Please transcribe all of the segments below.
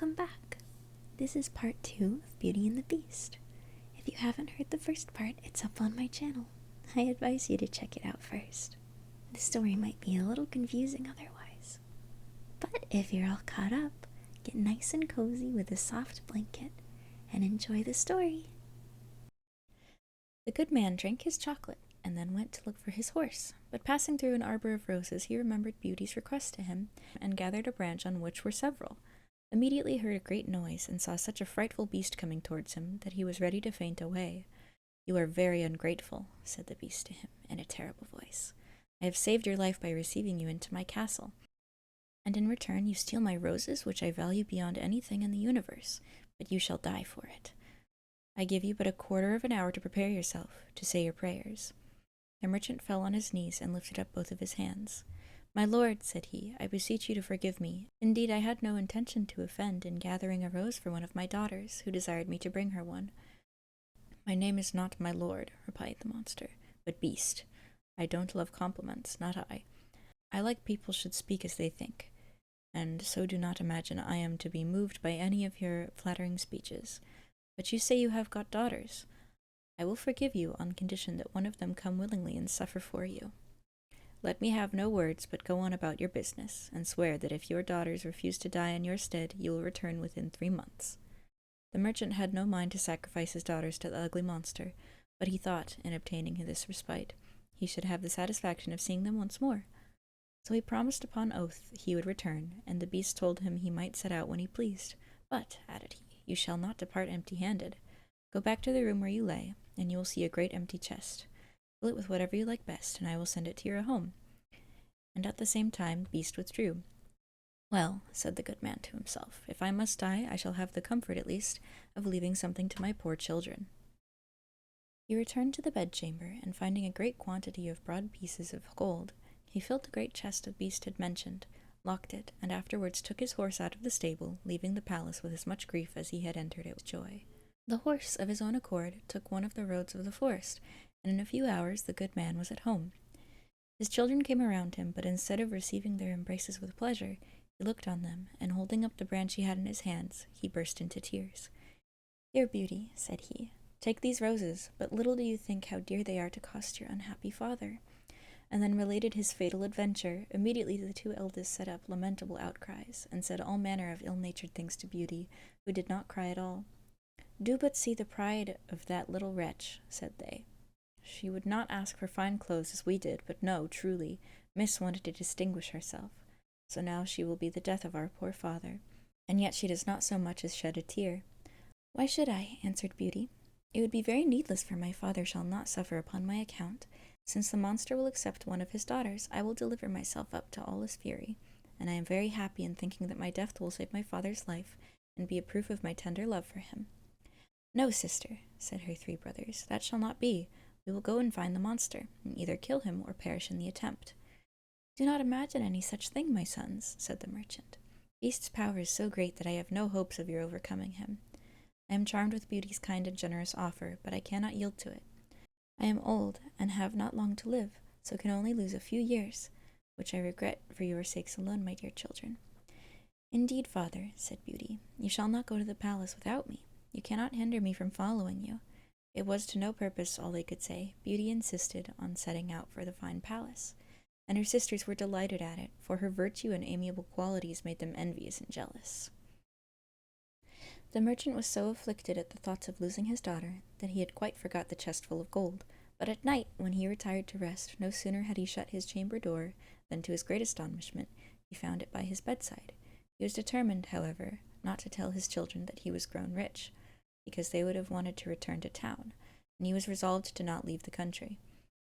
welcome back. This is part 2 of Beauty and the Beast. If you haven't heard the first part, it's up on my channel. I advise you to check it out first. The story might be a little confusing otherwise. But if you're all caught up, get nice and cozy with a soft blanket and enjoy the story. The good man drank his chocolate and then went to look for his horse, but passing through an arbor of roses he remembered Beauty's request to him, and gathered a branch on which were several. Immediately heard a great noise, and saw such a frightful beast coming towards him that he was ready to faint away. "You are very ungrateful," said the beast to him in a terrible voice. "I have saved your life by receiving you into my castle, and in return you steal my roses, which I value beyond anything in the universe, but you shall die for it. I give you but a quarter of an hour to prepare yourself, to say your prayers." The merchant fell on his knees and lifted up both of his hands. "My lord," said he, "I beseech you to forgive me. Indeed, I had no intention to offend in gathering a rose for one of my daughters, who desired me to bring her one." "My name is not my lord," replied the monster, "but beast. I don't love compliments, not I. I like people should speak as they think, and so do not imagine I am to be moved by any of your flattering speeches. But you say you have got daughters. I will forgive you on condition that one of them come willingly and suffer for you. Let me have no words, but go on about your business, and swear that if your daughters refuse to die in your stead, you will return within 3 months. The merchant had no mind to sacrifice his daughters to the ugly monster, but he thought, in obtaining this respite, he should have the satisfaction of seeing them once more. So he promised upon oath he would return, and the beast told him he might set out when he pleased. "But," added he, "you shall not depart empty-handed. Go back to the room where you lay, and you will see a great empty chest. Fill it with whatever you like best, and I will send it to your home." And at the same time the beast withdrew. "Well," said the good man to himself, "if I must die, I shall have the comfort, at least, of leaving something to my poor children." He returned to the bedchamber, and finding a great quantity of broad pieces of gold, he filled the great chest the beast had mentioned, locked it, and afterwards took his horse out of the stable, leaving the palace with as much grief as he had entered it with joy. The horse, of his own accord, took one of the roads of the forest, and in a few hours the good man was at home. His children came around him, but instead of receiving their embraces with pleasure, he looked on them, and holding up the branch he had in his hands, he burst into tears. "Here, Beauty," said he, "take these roses, but little do you think how dear they are to cost your unhappy father," and then related his fatal adventure. Immediately the 2 eldest set up lamentable outcries, and said all manner of ill-natured things to Beauty, who did not cry at all. "Do but see the pride of that little wretch," said they. "She would not ask for fine clothes as we did, but no, truly, Miss wanted to distinguish herself. So now she will be the death of our poor father, and yet she does not so much as shed a tear." "Why should I?" answered Beauty. "It would be very needless, for my father shall not suffer upon my account. Since the monster will accept one of his daughters, I will deliver myself up to all his fury, and I am very happy in thinking that my death will save my father's life, and be a proof of my tender love for him." "No, sister," said her 3 brothers, "that shall not be. We will go and find the monster, and either kill him or perish in the attempt." "Do not imagine any such thing, my sons," said the merchant. "Beast's power is so great that I have no hopes of your overcoming him. I am charmed with Beauty's kind and generous offer, but I cannot yield to it. I am old, and have not long to live, so can only lose a few years, which I regret for your sakes alone, my dear children." "Indeed, father," said Beauty, "you shall not go to the palace without me. You cannot hinder me from following you." It was to no purpose all they could say. Beauty insisted on setting out for the fine palace, and her sisters were delighted at it, for her virtue and amiable qualities made them envious and jealous. The merchant was so afflicted at the thoughts of losing his daughter that he had quite forgot the chest full of gold, but at night, when he retired to rest, no sooner had he shut his chamber door than, to his great astonishment, he found it by his bedside. He was determined, however, not to tell his children that he was grown rich, because they would have wanted to return to town, and he was resolved to not leave the country.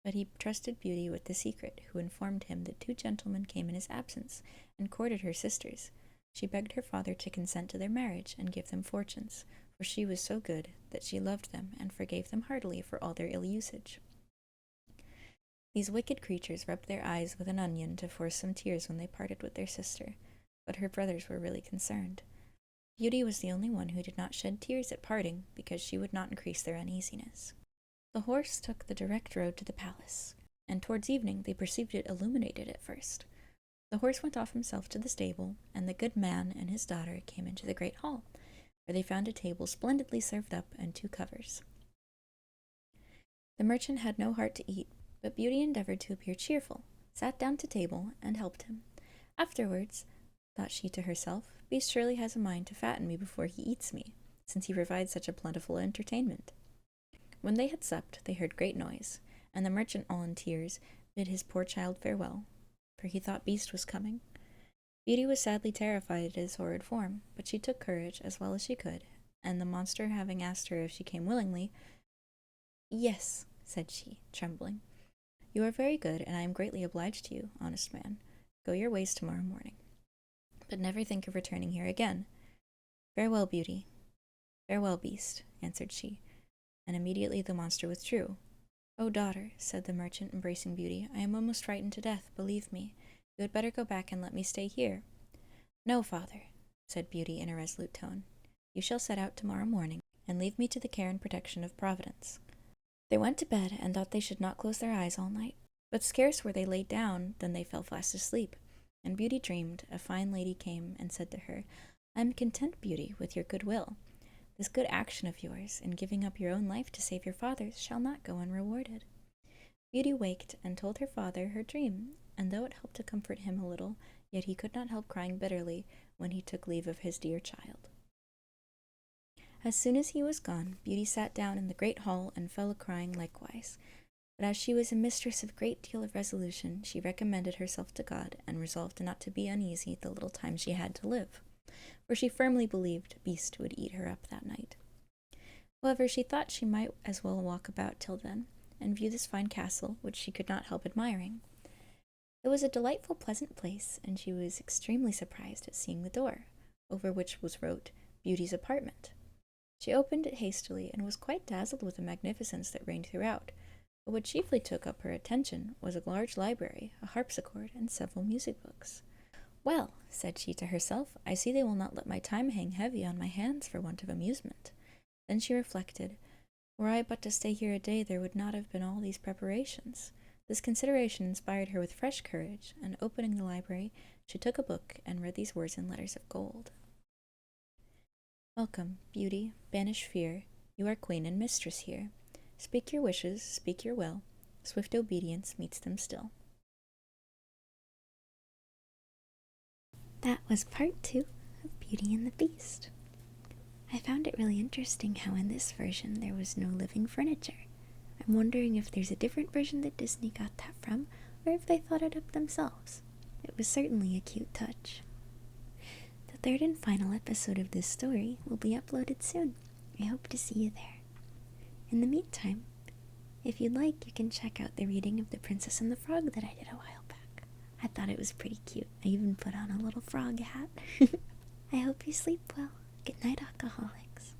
But he trusted Beauty with the secret, who informed him that 2 gentlemen came in his absence, and courted her sisters. She begged her father to consent to their marriage, and give them fortunes, for she was so good that she loved them, and forgave them heartily for all their ill usage. These wicked creatures rubbed their eyes with an onion to force some tears when they parted with their sister, but her brothers were really concerned. Beauty was the only one who did not shed tears at parting, because she would not increase their uneasiness. The horse took the direct road to the palace, and towards evening they perceived it illuminated at first. The horse went off himself to the stable, and the good man and his daughter came into the great hall, where they found a table splendidly served up and 2 covers. The merchant had no heart to eat, but Beauty endeavored to appear cheerful, sat down to table, and helped him. Afterwards, thought she to herself, Beast surely has a mind to fatten me before he eats me, since he provides such a plentiful entertainment. When they had supped, they heard great noise, and the merchant, all in tears, bid his poor child farewell, for he thought Beast was coming. Beauty was sadly terrified at his horrid form, but she took courage as well as she could, and the monster having asked her if she came willingly, "Yes," said she, trembling. "You are very good, and I am greatly obliged to you, honest man. Go your ways tomorrow morning, but never think of returning here again." "Farewell, Beauty." "Farewell, Beast," answered she, and immediately the monster withdrew. "Oh, daughter," said the merchant, embracing Beauty, "I am almost frightened to death, believe me. You had better go back and let me stay here." "No, father," said Beauty in a resolute tone. "You shall set out tomorrow morning, and leave me to the care and protection of Providence." They went to bed and thought they should not close their eyes all night, but scarce were they laid down than they fell fast asleep, and Beauty dreamed a fine lady came and said to her, "I am content, Beauty, with your good will. This good action of yours, in giving up your own life to save your father's, shall not go unrewarded." Beauty waked and told her father her dream, and though it helped to comfort him a little, yet he could not help crying bitterly when he took leave of his dear child. As soon as he was gone, Beauty sat down in the great hall and fell a-crying likewise. But as she was a mistress of great deal of resolution, she recommended herself to God, and resolved not to be uneasy the little time she had to live, for she firmly believed Beast would eat her up that night. However, she thought she might as well walk about till then, and view this fine castle, which she could not help admiring. It was a delightful, pleasant place, and she was extremely surprised at seeing the door, over which was wrote, "Beauty's apartment." She opened it hastily, and was quite dazzled with the magnificence that reigned throughout, but what chiefly took up her attention was a large library, a harpsichord, and several music books. "Well," said she to herself, "I see they will not let my time hang heavy on my hands for want of amusement." Then she reflected, "Were I but to stay here a day, there would not have been all these preparations." This consideration inspired her with fresh courage, and opening the library, she took a book and read these words in letters of gold. "Welcome, Beauty, banish fear. You are queen and mistress here. Speak your wishes, speak your will. Swift obedience meets them still." That was part 2 of Beauty and the Beast. I found it really interesting how in this version there was no living furniture. I'm wondering if there's a different version that Disney got that from, or if they thought it up themselves. It was certainly a cute touch. The 3rd and final episode of this story will be uploaded soon. I hope to see you there. In the meantime, if you'd like, you can check out the reading of The Princess and the Frog that I did a while back. I thought it was pretty cute. I even put on a little frog hat. I hope you sleep well. Good night, alcoholics.